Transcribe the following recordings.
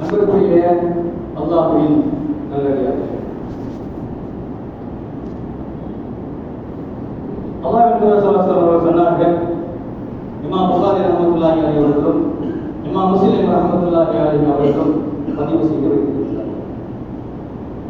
அன்புக்குரிய அல்லாஹ்வின் நல்லடியார்களே, அல்லாஹ்வின் தூதர் ஸல்லல்லாஹு அலைஹி வஸல்லம் சொன்னார்கள், இமாம் புகாரி ரஹ்மத்துல்லாஹி அலைஹி அவர்களும் இமாம் முஸ்லிம் ரஹ்மத்துல்லாஹி அலைஹி அவர்களும் பதிவு செய்து வைத்திருக்கிறார்கள்.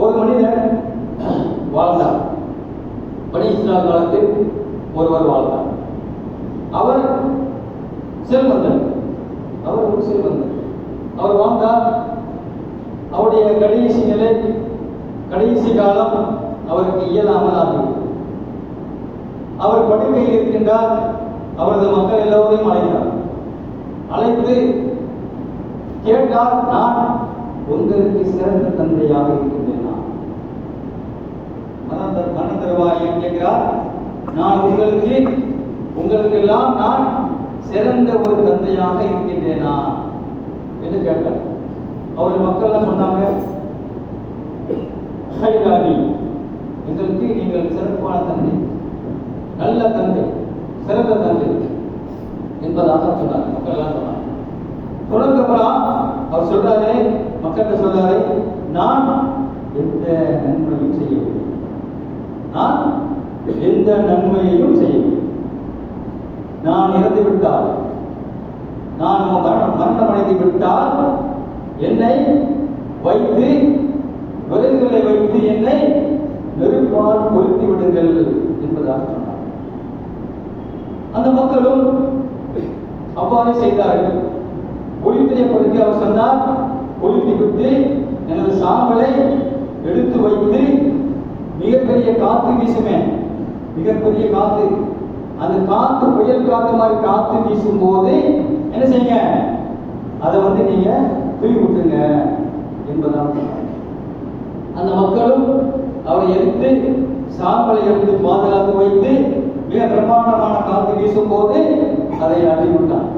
ஒரு மனிதன் வாழ்ந்தார். பனி இஸ்ராயேல் காலத்தில் ஒருவர் வாழ்ந்தார். அவர் செல்வந்தர். அவர் ஒரு செல்வந்தர். அவர் வாழ்ந்தார். அவருடைய கடைசி நிலை, கடைசி காலம் அவருக்கு இயலாமல் ஆகிவிட்டது. அவர் படுக்கையில் இருக்கின்றார். அவரது மக்கள் எல்லோரையும் அழைத்தார். அழைத்து கேட்டார், நான் உங்களுக்கு சிறந்த தந்தையாக இருக்கின்றேன். மனம் தருவாய் கேட்கிறார், நான் உங்களுக்கு எல்லாம் நான் சிறந்த ஒரு தந்தையாக இருக்கின்றேனா என்று கேட்டார். அவருடைய மக்கள் சொன்னாங்க, எங்களுக்கு நீங்கள் சிறப்பான தந்தை, நல்ல தந்தை, சிறந்த தந்தை என்பதாக சொன்னார். மக்கள் எல்லாம் சொன்னாங்க. தொடர்ந்தப்பறம் அவர் சொல்றாரு, மக்கள்கிட்ட சொல்றாரு, நான் எந்த நன்மையும் செய்யவில்லை. நான் எந்த நன்மையையும் செய்யவில்லை. நான் இறந்து விட்டால், நான் மரணம் அடைந்து விட்டால் என்னை வைத்து, விறகுகளை வைத்து என்னை நெருப்பால் கொளுத்தி விடுங்கள் என்பதாக சொன்னார். அந்த மக்களும் அவ்வாறு செய்தார்கள். கொளுத்தியப்படுத்தி அவர் சொன்னார், கொளுத்தி விட்டு எனது சாம்பலை எடுத்து வைத்து, மிகப்பெரிய காத்து வீசுமே, மிகப்பெரிய காத்து, அந்த காத்து புயல் காத்து மாதிரி காத்து வீசும் போது என்ன செய்யுங்க, அதை நீங்க தூக்கி விட்டுருங்க என்பதாக. அந்த மக்களும் அவரை எடுத்து சாம்பலை எடுத்து பாதுகாத்து வைத்து, மிக பிரமாண்டமான காத்து வீசும் போது அதை அள்ளி விட்டார்.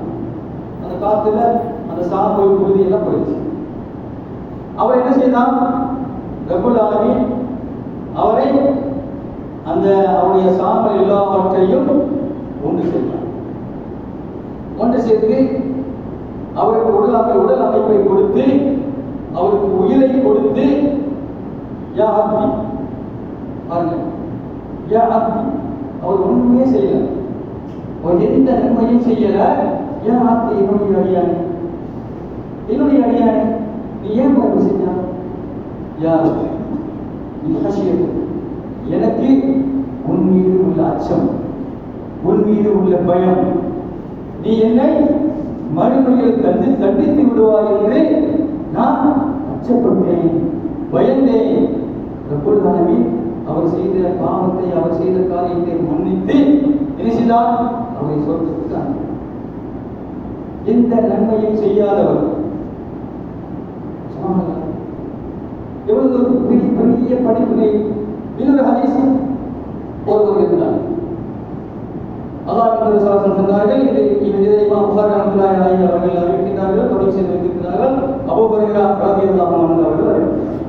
அந்த காத்துல அந்த சாம்பல் புழுதி எல்லாம் போயிடுச்சு. அவர் என்ன செய்தார், ரப்புல் ஆலமீன் அவரை அந்த அவருடைய சாம்பல் எல்லாவற்றையும் ஒன்று சேர்த்தார். ஒன்று சேர்த்து அவருக்கு உடல் அமைப்பை கொடுத்து, அவருக்கு உயிரை கொடுத்து, யா அப்தி பாருங்க, யா அப்தி, அவர் ஒண்ணுமே செய்யல, அவர் எந்த நன்மையும் செய்யல. யா அப்தி, என்னுடைய அடியானே, என்னுடைய அடியானே, நீ ஏன் பாரு செஞ்சா? யா எனக்கு உன் மீது உள்ள அச்சம், உன் மீது உள்ள பயம், நீ என்னை மறுமையில் தண்டித்து விடுவாய் என்று நான் அச்சப்பட்டேன், பயந்தேன். ரப்புல் ஆலமீன் அவர் செய்த பாவத்தை, அவர் செய்த காரியத்தை மன்னித்து என்ன செய்தார், அவரை சொர்க்கத்துக்கு அனுப்பினார். எந்த நன்மையும் செய்யாதவர், எவ்வளவு பெரிய பெரிய படிப்பினை. இன்னொரு ஹதீஸ் ஒருவர் இருந்தார். அல்லாஹ்வின் தூதர் சொன்னார்கள், இதை இமாம் புகாரி ரஹ்மத்துல்லாஹி அலைஹி அவர்கள் அறிவிக்கிறார்கள், தொடர்ச்சி செய்திருக்கிறார்கள். அபூ ஹுரைரா ரலியல்லாஹு அன்ஹு அவர்கள் அறிவிக்கிறார்கள்.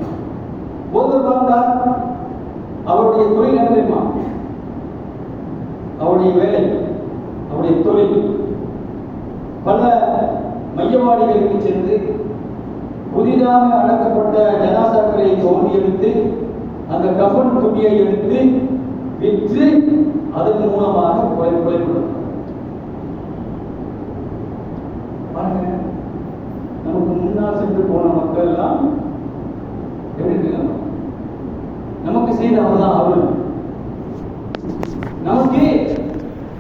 ஒருவர் வாழ்ந்தார். அவருடைய தொழில் என்ன தெரியுமா? அவருடைய வேலை, அவருடைய தொழில் பல மையவாடிகளுக்கு சென்று புதிதாக அடக்கப்பட்ட ஜனாசாக்களை தோண்டி எடுத்து, அந்த கஃன் துணியை எடுத்து விற்று அதன் மூலமாக கொலைப்படுத்தும். நமக்கு முன்னால் சென்று போன மக்கள் எல்லாம் எப்படி நமக்கு செய்த அவர்தான் அருள், நமக்கு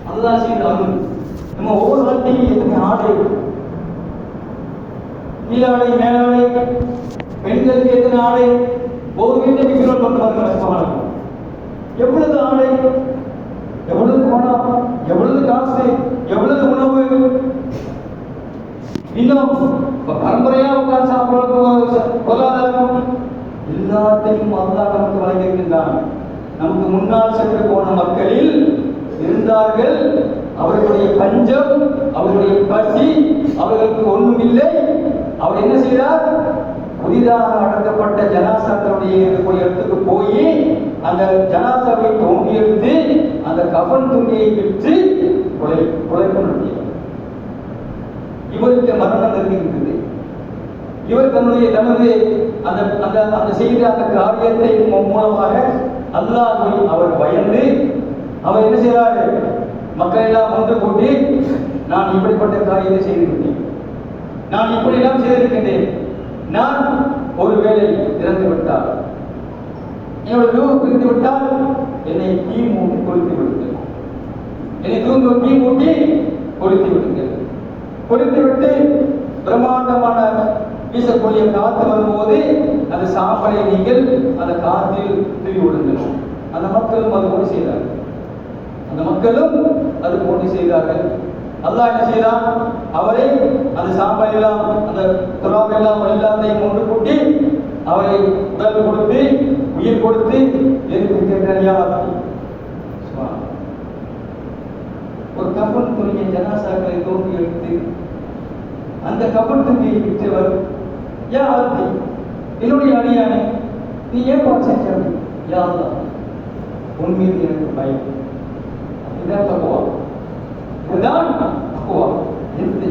அதுதான் செய்த அருள். நம்ம ஒவ்வொரு வாழ்க்கையும் எத்தனை ஆடை, கீழாடை, மேலாடை, பெண்களுக்கு எத்தனை ஆடை, ஒரு வீட்டை விற்கிறோம் பண்ணுவாங்க. கஷ்டமா இருக்கும். எவ்வளவு ஆடை, எவ்வளவு பணம், எவ்வளவு காசு, எவ்வளவு உணவு, இன்னும் பரம்பரையா உட்கார்ந்து சாப்பிடுறது பொருளாதாரம், எல்லாத்தையும் அல்லாஹ் நமக்கு வழங்கியிருக்கின்றான். நமக்கு முன்னால் சென்று போன மக்களில் இருந்தார்கள். அவர்களுடைய பஞ்சம், அவர்களுடைய பசி, அவர்களுக்கு ஒன்றும் இல்லை. அவர் என்ன செய்தார், புதிதாக அடக்கப்பட்ட ஜனாசாக்களுடைய இடத்துக்கு போய் அந்த ஜனாசாவை தோண்டி எடுத்து அந்த கஃன் துணியை விற்று கொலை நடத்தியவர். இவருக்கு மரணம் நெருங்குகின்றது. இவர் தனது அந்த அந்த அந்த செய்த அந்த காரியத்தை மூலமாக அல்லாஹ்வை அவர் பயந்து அவர் என்ன செய்யறாரு? மக்கள் எல்லாம் ஒன்று கூட்டி, நான் இப்படிப்பட்ட காரியத்தை செய்துவிட்டேன், நான் இப்படியெல்லாம் செய்திருக்கின்றேன், நான் ஒருவேளை இறந்து விட்டால், என்னோட ரூஹ் பிரிந்து விட்டால் என்னை தீ மூட்டி கொளுத்தி விடுங்கள், என்னை தீ மூட்டி கொளுத்தி விடுங்கள், கொளுத்தி விட்டு பிரம்மாண்டமான வீசக்கூடிய காற்று வரும்போது அந்த சாம்பலை நீங்கள் அந்த காற்றில் தூவி விடுங்கள். அந்த மக்களும் அது போன்று செய்தார்கள். அந்த மக்களும் அது போன்று செய்தார்கள். அல்லாஹ் என்ன செய்தான்? அவரை அந்த சாம்பல் எல்லாம் அந்த துராப் எல்லாம் எல்லாத்தையும் ஒன்று கூட்டி அவரை உடல் கொடுத்து உயிர் கொடுத்து ஒரு கப்பல் துணியை ஜனாசாக்களை தோண்டி எடுத்து அந்த கப்பல் துணியை விற்றவர், என்னுடைய அடியானே, நீ ஏன் செஞ்சாரு? யா அல்லாஹ், உன் மீது எனக்கு பயம். இதுதான் தக்குவா, இதுதான் தக்குவா.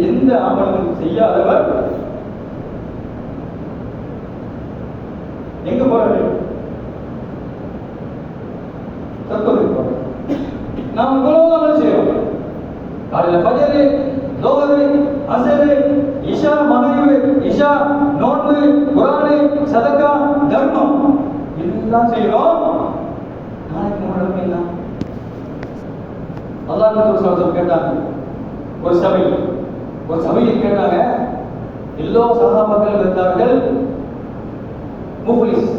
எந்த அமலும் செய்யாதவர் எங்க போறாரு? தக்குவா. நாம் இவ்வளவு அமல் செய்யறோம். காலையில ஃபஜ்ர், லுஹர், அஸ்ர், இஷா, மக்ரிப், இஷா, நோன்பு, குர்ஆன், சதகா, தர்மம் எல்லாம் செய்யறோம். நாளைக்கு நம்ம என்ன? அல்லாஹ் ரசூல் கேட்டாங்க, ஒரு சபையில் கேட்டாங்க. எல்லா சஹாபாக்கள் இருந்தார்கள். முஃப்லிஸ்,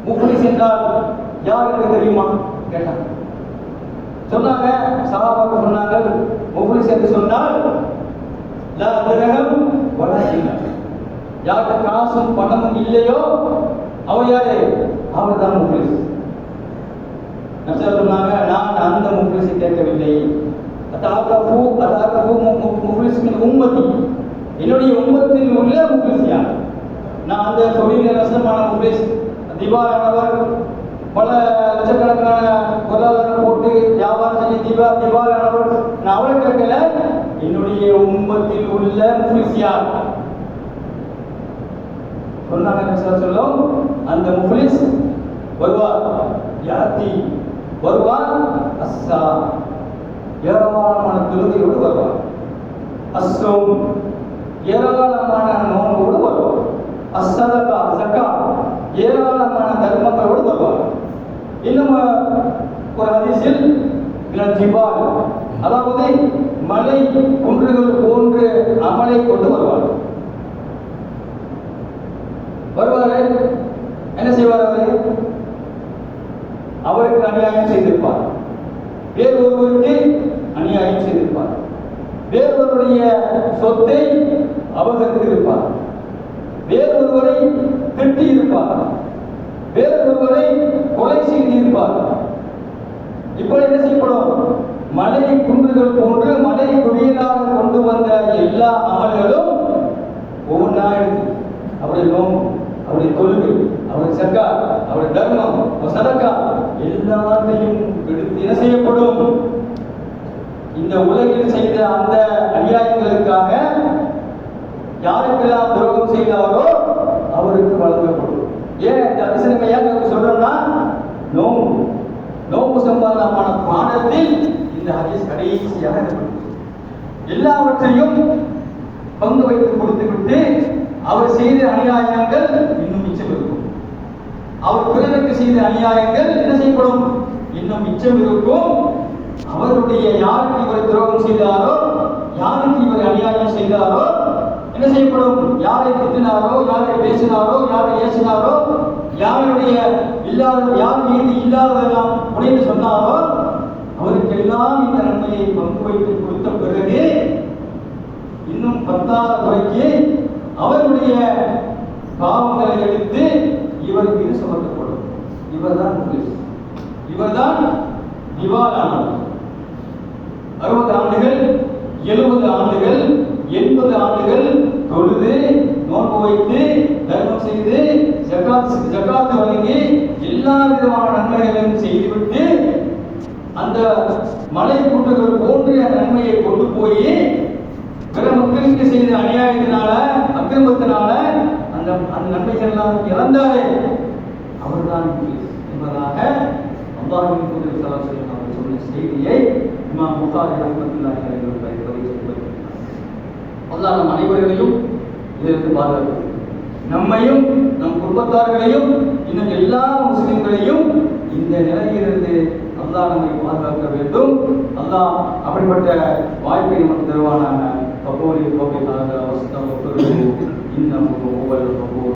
முஃப்லிஸ் என்றால் யாருக்கு தெரியுமா கேட்டாங்க. சொன்னாங்க, சஹாபாக்கள் சொன்னாங்க, முஃப்லிஸ் என்று சொன்னால் லா திர்ஹம் வலா தீனார், யாருக்கு காசும் பணமும் இல்லையோ அவர் யாரு? அவர் தான் முஃப்லிஸ். நபிகள் சொன்னாங்க, நான் அந்த முஃப்லிஸை கேட்கவில்லை. முஃப்லிஸின் உம்மத்தி, என்னுடைய உம்மத்தில் உள்ள முஃப்லிஸ் யார்? நான் அந்த தொழிலில் நஷ்டமான முஃப்லிஸ், திவாலானவர், பல லட்சக்கணக்கான பொருளாதாரம் போட்டு வியாபாரம் செஞ்சு திவாலானவர், நான் அவரை கேட்கல. என்னுடைய உம்மத்தில் உள்ள முஃப்லிஸ் யார் சொன்னாங்க. நபிகள் சொல்லும், அந்த முஃப்லிஸ் வருவார், யாத்தி வருவார், அஸ்ஸா ஏராளமான தொழுகையோடு வருவார், அஸ்ஸம் ஏராளமான நோன்போடு வருவார், அஸ்ஸதகா ஸக்கா ஏராளமான தர்மங்களோடு வருவார். இன்னும் ஒரு ஹதீஸில் ஜிபால், அதாவது மலை குன்றுகள் போன்ற அமலை கொண்டு வருவார். என்ன செய்வார்? அவருக்கு அநியாயம் செய்திருப்பார், வேறு ஒருவருக்கு அநியாயம் செய்திருப்பார், வேறொருவருடைய சொத்தை அபகரித்திருப்பார், வேறொருவரை திட்டியிருப்பார், வேறொருவரை கொலை செய்திருப்பார். இப்படி என்ன செய்யப்படும்? மலை குன்றுகள் போன்று மலை குவியலாக கொண்டு வந்த எல்லா அமல்களும் ஒவ்வொன்றா எடுத்து அவருடைய நோம்பு, அவருடைய தொழுகை, அவருடைய சக்கா, அவருடைய தர்மம், சதக்கா எல்லாத்தையும் எடுத்து என்ன செய்யப்படும்? இந்த உலகில் செய்த அந்த அநியாயங்களுக்காக யாருக்கெல்லாம் துரோகம் செய்தாரோ அவருக்கு வழங்கப்படும். ஏன் இந்த அதிசயத்தை ஏன் சொல்றோம்னா, நோம்பு சம்பந்தமான பாடத்தில் இந்த ஹதீஸ் கடைசியாக எல்லாவற்றையும் பங்கு வைத்து கொடுத்துவிட்டு அவர் செய்த அநியாயங்கள் இன்னும் மிச்சம் இருக்கும். அவர் பிறருக்கு செய்த அநியாயங்கள் என்ன செய்யப்படும்? இன்னும் மிச்சம் இருக்கும். அவருடைய யாருக்கு இவர் துரோகம் செய்தாரோ, யாருக்கு இவர் அநியாயம் செய்தாரோ என்ன செய்யப்படும்? யாரை திட்டினாரோ, யாரை பேசினாரோ, யாரை ஏசினாரோ, யாருடைய இல்லாத யார் மீது இல்லாததெல்லாம் உடைந்து சொன்னாரோ அவருக்கெல்லாம் இந்த நன்மையை பங்கு வைத்து கொடுத்த பிறகு இன்னும் 10வது முறைக்கு அவருடைய பாவங்களை எடுத்து இவர் மீது சுமத்தப்படும். இவர்தான் முஃப்லிஸ், இவர்தான் திவாலானவர். 60 ஆண்டுகள், 70 ஆண்டுகள், 80 ஆண்டுகள் தொழுது, நோன்பு வைத்து, தர்மம் செய்து, ஜகாத் வழங்கி எல்லா விதமான நன்மைகளையும் செய்துவிட்டு அந்த மலை குன்றுகள் போன்ற நன்மையை கொண்டு போய் பிற மக்களுக்கு செய்த அநியாயத்தினால அக்கிரமத்தினால அந்த அந்த நன்மைகள்லாம் இழந்தாரே அவர்தான் என்பதாக அல்லாஹ்வின் தூதர் ஸல்லல்லாஹு அலைஹி வஸல்லம் அவர்கள் சொன்ன செய்தியை இமாம் புகாரி ரஹ்மத்துல்லாஹி அலைஹி அவர்கள் பதிவு செய்திருக்கிறார். அல்லாஹ் நம் அனைவரையும் இதற்கு பாதுகாப்பு, நம்மையும் நம் குடும்பத்தார்களையும் இன்னும் எல்லா முஸ்லிம்களையும் இந்த நிலையிலிருந்து அல்லாஹ் நம்மை பாதுகாக்க வேண்டும். அல்லாஹ் அப்படிப்பட்ட வாய்ப்பை நமக்கு தருவானாக. கபூரி கோபிதாக அவஸ்தா இன்னும்